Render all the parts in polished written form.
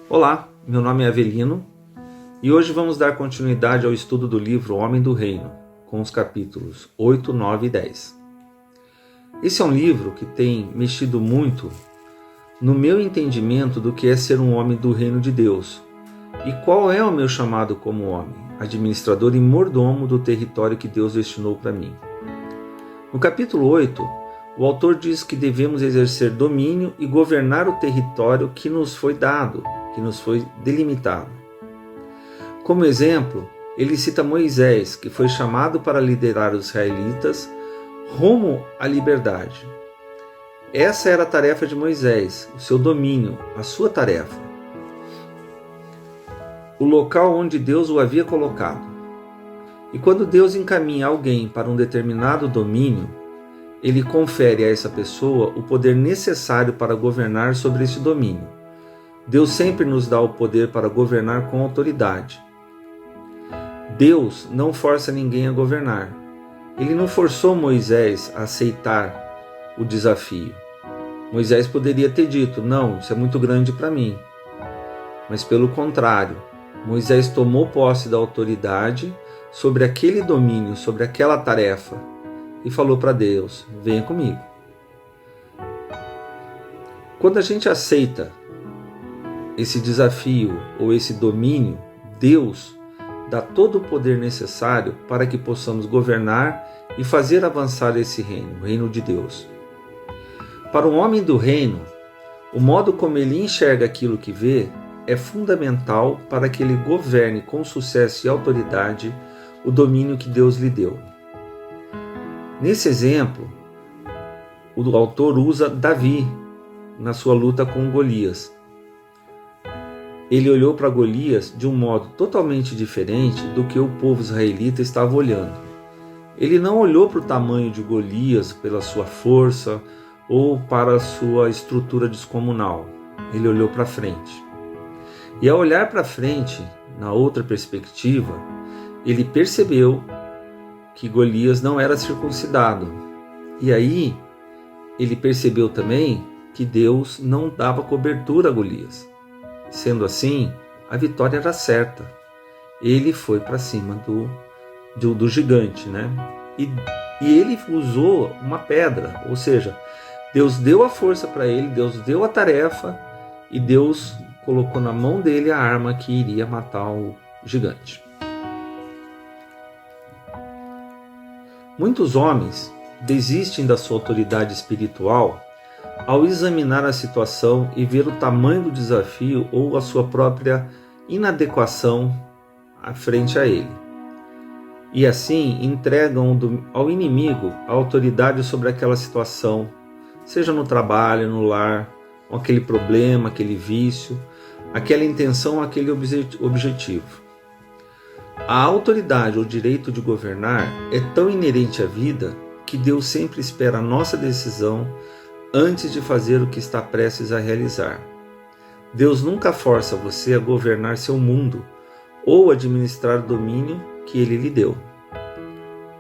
Olá, meu nome é Avelino e hoje vamos dar continuidade ao estudo do livro Homem do Reino, com os capítulos 8, 9 e 10. Esse é um livro que tem mexido muito no meu entendimento do que é ser um homem do reino de Deus e qual é o meu chamado como homem, administrador e mordomo do território que Deus destinou para mim. No capítulo 8, o autor diz que devemos exercer domínio e governar o território que nos foi dado, que nos foi delimitado. Como exemplo, ele cita Moisés, que foi chamado para liderar os israelitas rumo à liberdade. Essa era a tarefa de Moisés, o seu domínio, a sua tarefa. O local onde Deus o havia colocado. E quando Deus encaminha alguém para um determinado domínio, ele confere a essa pessoa o poder necessário para governar sobre esse domínio. Deus sempre nos dá o poder para governar com autoridade. Deus não força ninguém a governar. Ele não forçou Moisés a aceitar o desafio. Moisés poderia ter dito, não, isso é muito grande para mim. Mas pelo contrário, Moisés tomou posse da autoridade sobre aquele domínio, sobre aquela tarefa, e falou para Deus, venha comigo. Quando a gente aceita esse desafio ou esse domínio, Deus dá todo o poder necessário para que possamos governar e fazer avançar esse reino, o reino de Deus. Para um homem do reino, o modo como ele enxerga aquilo que vê é fundamental para que ele governe com sucesso e autoridade o domínio que Deus lhe deu. Nesse exemplo, o autor usa Davi na sua luta com Golias. Ele olhou para Golias de um modo totalmente diferente do que o povo israelita estava olhando. Ele não olhou para o tamanho de Golias, pela sua força ou para a sua estrutura descomunal. Ele olhou para frente. E ao olhar para frente, na outra perspectiva, ele percebeu que Golias não era circuncidado. E aí, ele percebeu também que Deus não dava cobertura a Golias. Sendo assim, a vitória era certa. Ele foi para cima do gigante, né? E ele usou uma pedra, ou seja, Deus deu a força para ele, Deus deu a tarefa e Deus colocou na mão dele a arma que iria matar o gigante. Muitos homens desistem da sua autoridade espiritual ao examinar a situação e ver o tamanho do desafio ou a sua própria inadequação à frente a ele. E assim entregam ao inimigo a autoridade sobre aquela situação, seja no trabalho, no lar, com aquele problema, aquele vício, aquela intenção, aquele objetivo. A autoridade ou direito de governar é tão inerente à vida que Deus sempre espera a nossa decisão antes de fazer o que está prestes a realizar. Deus nunca força você a governar seu mundo ou administrar o domínio que Ele lhe deu.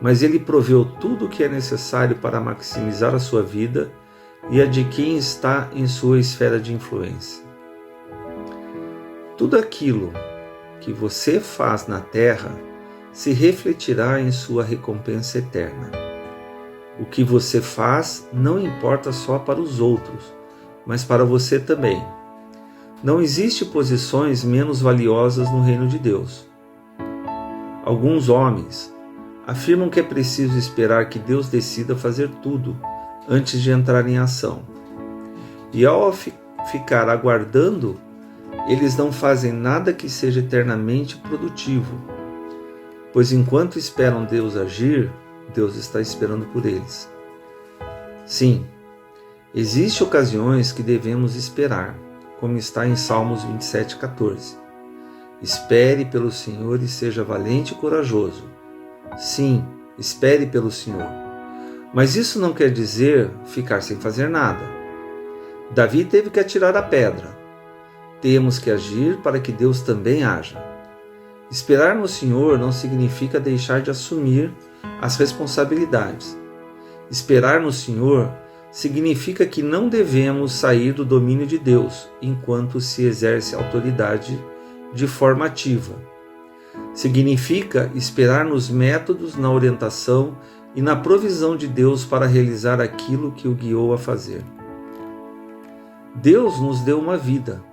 Mas Ele proveu tudo o que é necessário para maximizar a sua vida e a de quem está em sua esfera de influência. Tudo aquilo que você faz na terra se refletirá em sua recompensa eterna. O que você faz não importa só para os outros, mas para você também. Não existe posições menos valiosas no reino de Deus. Alguns homens afirmam que é preciso esperar que Deus decida fazer tudo antes de entrar em ação. E ao ficar aguardando, eles não fazem nada que seja eternamente produtivo, pois enquanto esperam Deus agir, Deus está esperando por eles. Sim, existem ocasiões que devemos esperar, como está em Salmos 27:14. Espere pelo Senhor e seja valente e corajoso. Sim, espere pelo Senhor. Mas isso não quer dizer ficar sem fazer nada. Davi teve que atirar a pedra. Temos que agir para que Deus também haja. Esperar no Senhor não significa deixar de assumir as responsabilidades. Esperar no Senhor significa que não devemos sair do domínio de Deus enquanto se exerce autoridade de forma ativa. Significa esperar nos métodos, na orientação e na provisão de Deus para realizar aquilo que o guiou a fazer. Deus nos deu uma vida,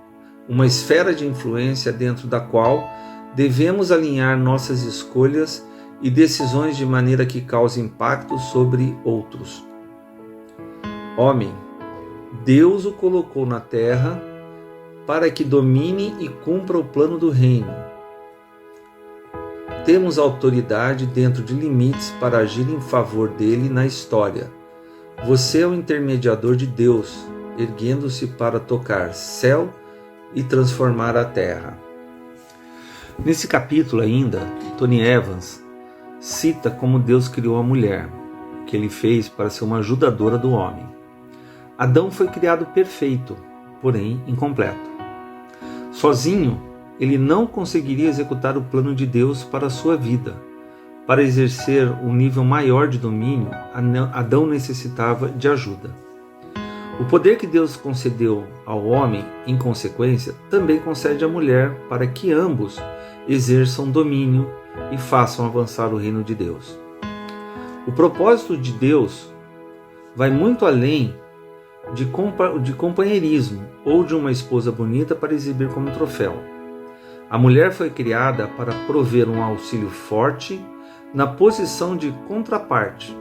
uma esfera de influência dentro da qual devemos alinhar nossas escolhas e decisões de maneira que cause impacto sobre outros. Homem, Deus o colocou na terra para que domine e cumpra o plano do reino. Temos autoridade dentro de limites para agir em favor dele na história. Você é o intermediador de Deus, erguendo-se para tocar céu e transformar a terra. Nesse capítulo ainda, Tony Evans cita como Deus criou a mulher, que ele fez para ser uma ajudadora do homem. Adão foi criado perfeito, porém incompleto. Sozinho, ele não conseguiria executar o plano de Deus para a sua vida. Para exercer um nível maior de domínio, Adão necessitava de ajuda. O poder que Deus concedeu ao homem, em consequência, também concede à mulher para que ambos exerçam domínio e façam avançar o reino de Deus. O propósito de Deus vai muito além de companheirismo ou de uma esposa bonita para exibir como troféu. A mulher foi criada para prover um auxílio forte na posição de contraparte.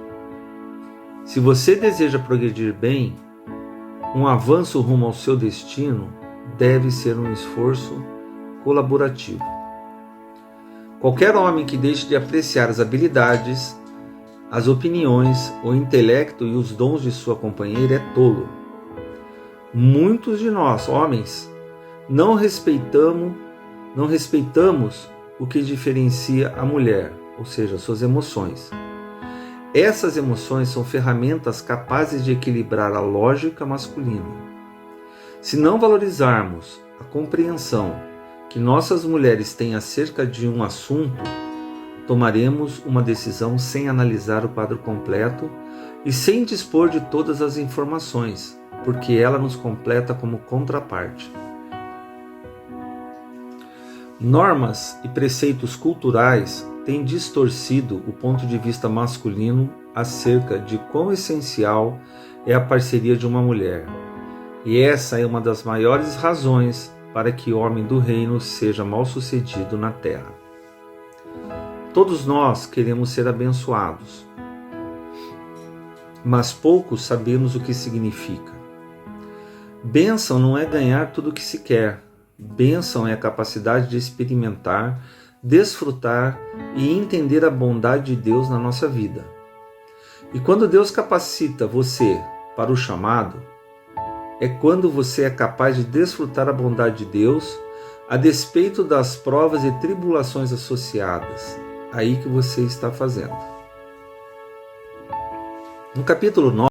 Se você deseja progredir bem, um avanço rumo ao seu destino deve ser um esforço colaborativo. Qualquer homem que deixe de apreciar as habilidades, as opiniões, o intelecto e os dons de sua companheira é tolo. Muitos de nós, homens, não respeitamos o que diferencia a mulher, ou seja, suas emoções. Essas emoções são ferramentas capazes de equilibrar a lógica masculina. Se não valorizarmos a compreensão que nossas mulheres têm acerca de um assunto, tomaremos uma decisão sem analisar o quadro completo e sem dispor de todas as informações, porque ela nos completa como contraparte. Normas e preceitos culturais têm distorcido o ponto de vista masculino acerca de quão essencial é a parceria de uma mulher. E essa é uma das maiores razões para que o homem do reino seja mal-sucedido na terra. Todos nós queremos ser abençoados, mas poucos sabemos o que significa. Bênção não é ganhar tudo o que se quer. Bênção é a capacidade de experimentar, desfrutar e entender a bondade de Deus na nossa vida. E quando Deus capacita você para o chamado, é quando você é capaz de desfrutar a bondade de Deus a despeito das provas e tribulações associadas. Aí que você está fazendo. No capítulo 9,